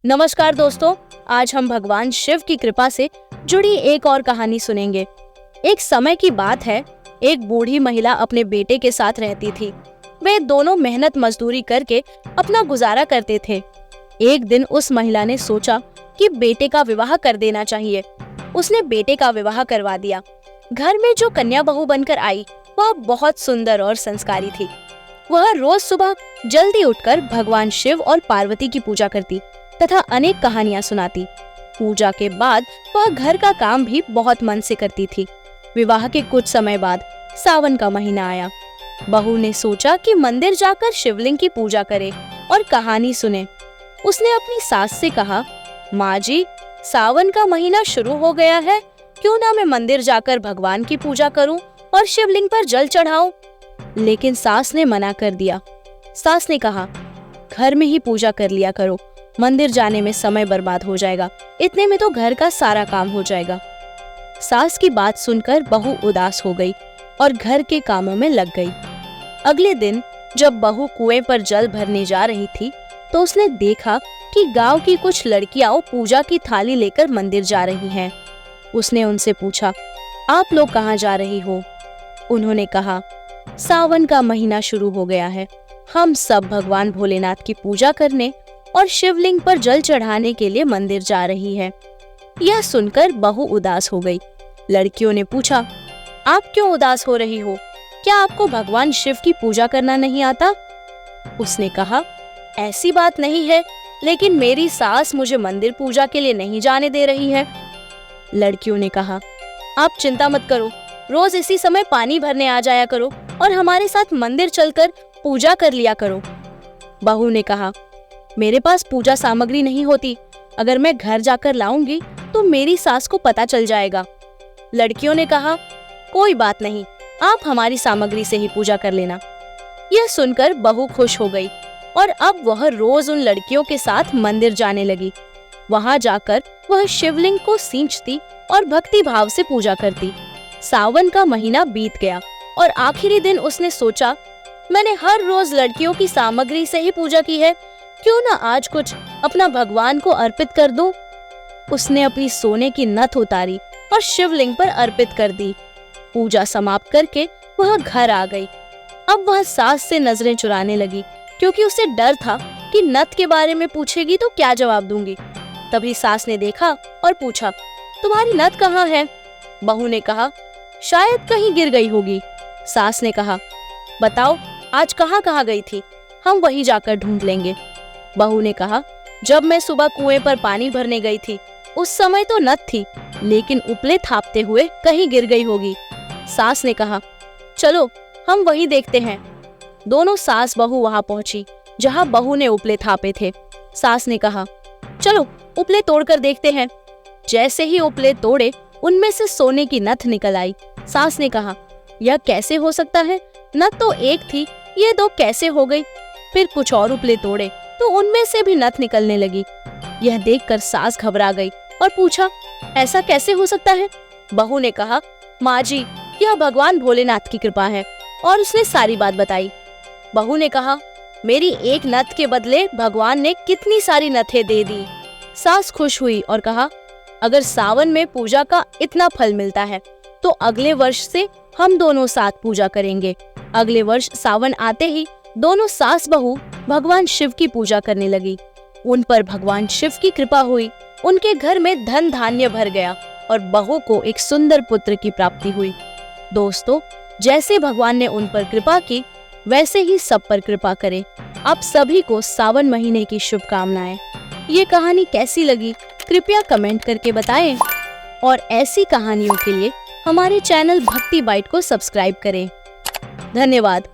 नमस्कार दोस्तों, आज हम भगवान शिव की कृपा से जुड़ी एक और कहानी सुनेंगे। एक समय की बात है, एक बूढ़ी महिला अपने बेटे के साथ रहती थी। वे दोनों मेहनत मजदूरी करके अपना गुजारा करते थे। एक दिन उस महिला ने सोचा कि बेटे का विवाह कर देना चाहिए। उसने बेटे का विवाह करवा दिया। घर में जो कन्या बहू बनकर आई, वह बहुत सुंदर और संस्कारी थी। वह रोज सुबह जल्दी उठकर भगवान शिव और पार्वती की पूजा करती तथा अनेक कहानियां सुनाती। पूजा के बाद वह घर का काम भी बहुत मन से करती थी। विवाह के कुछ समय बाद सावन का महीना आया। बहू ने सोचा कि मंदिर जाकर शिवलिंग की पूजा करे और कहानी सुने। उसने अपनी सास से कहा, माँ जी, सावन का महीना शुरू हो गया है, क्यों ना मैं मंदिर जाकर भगवान की पूजा करूं और शिवलिंग पर जल चढ़ाऊं। लेकिन सास ने मना कर दिया। सास ने कहा, घर में ही पूजा कर लिया करो, मंदिर जाने में समय बर्बाद हो जाएगा, इतने में तो घर का सारा काम हो जाएगा। सास की बात सुनकर बहू उदास हो गई और घर के कामों में लग गई। अगले दिन जब बहू कुएं पर जल भरने जा रही थी, तो उसने देखा कि गांव की कुछ लड़कियां पूजा की थाली लेकर मंदिर जा रही हैं। उसने उनसे पूछा, आप लोग कहाँ जा रही हो? उन्होंने कहा, सावन का महीना शुरू हो गया है, हम सब भगवान भोलेनाथ की पूजा करने और शिवलिंग पर जल चढ़ाने के लिए मंदिर जा रही है। यह सुनकर बहू उदास हो गई। लड़कियों ने पूछा, आप क्यों उदास हो रही हो? क्या आपको भगवान शिव की पूजा करना नहीं आता? उसने कहा, ऐसी बात नहीं है, लेकिन मेरी सास मुझे मंदिर पूजा के लिए नहीं जाने दे रही है। लड़कियों ने कहा, आप चिंता मत करो, रोज इसी समय पानी भरने आ जाया करो और हमारे साथ मंदिर चलकर पूजा कर लिया करो। बहू ने कहा, मेरे पास पूजा सामग्री नहीं होती, अगर मैं घर जाकर लाऊंगी तो मेरी सास को पता चल जाएगा। लड़कियों ने कहा, कोई बात नहीं, आप हमारी सामग्री से ही पूजा कर लेना। यह सुनकर बहू खुश हो गई और अब वह रोज उन लड़कियों के साथ मंदिर जाने लगी। वहां जाकर वह शिवलिंग को सींचती और भक्ति भाव से पूजा करती। सावन का महीना बीत गया और आखिरी दिन उसने सोचा, मैंने हर रोज लड़कियों की सामग्री से ही पूजा की है, क्यों ना आज कुछ अपना भगवान को अर्पित कर दूं। उसने अपनी सोने की नथ उतारी और शिवलिंग पर अर्पित कर दी। पूजा समाप्त करके वह घर आ गई। अब वह सास से नजरें चुराने लगी, क्योंकि उसे डर था कि नथ के बारे में पूछेगी तो क्या जवाब दूंगी। तभी सास ने देखा और पूछा, तुम्हारी नथ कहाँ है? बहू ने कहा, शायद कहीं गिर गई होगी। सास ने कहा, बताओ आज कहाँ कहाँ गई थी, हम वहीं जाकर ढूंढ लेंगे। बहू ने कहा, जब मैं सुबह कुएं पर पानी भरने गई थी, उस समय तो नथ थी, लेकिन उपले थापते हुए कहीं गिर गई होगी। सास ने कहा, चलो हम वहीं देखते हैं। दोनों सास बहू वहां पहुंची जहां बहू ने उपले थापे थे। सास ने कहा, चलो उपले तोड़कर देखते हैं। जैसे ही उपले तोड़े, उनमें से सोने की नथ निकल आई। सास ने कहा, यह कैसे हो सकता है? नथ तो एक थी, ये दो कैसे हो गई? फिर कुछ और उपले तोड़े तो उनमें से भी नथ निकलने लगी। यह देखकर सास घबरा गई और पूछा, ऐसा कैसे हो सकता है? बहू ने कहा, माँ जी, यह भगवान भोलेनाथ की कृपा है, और उसने सारी बात बताई। बहू ने कहा, मेरी एक नथ के बदले भगवान ने कितनी सारी नथें दे दी। सास खुश हुई और कहा, अगर सावन में पूजा का इतना फल मिलता है तो अगले वर्ष से हम दोनों साथ पूजा करेंगे। अगले वर्ष सावन आते ही दोनों सास बहू भगवान शिव की पूजा करने लगी। उन पर भगवान शिव की कृपा हुई। उनके घर में धन धान्य भर गया और बहू को एक सुंदर पुत्र की प्राप्ति हुई। दोस्तों, जैसे भगवान ने उन पर कृपा की, वैसे ही सब पर कृपा करे। आप सभी को सावन महीने की शुभकामनाएं। ये कहानी कैसी लगी कृपया कमेंट करके बताएं और ऐसी कहानियों के लिए हमारे चैनल भक्ति बाइट को सब्सक्राइब करें। धन्यवाद।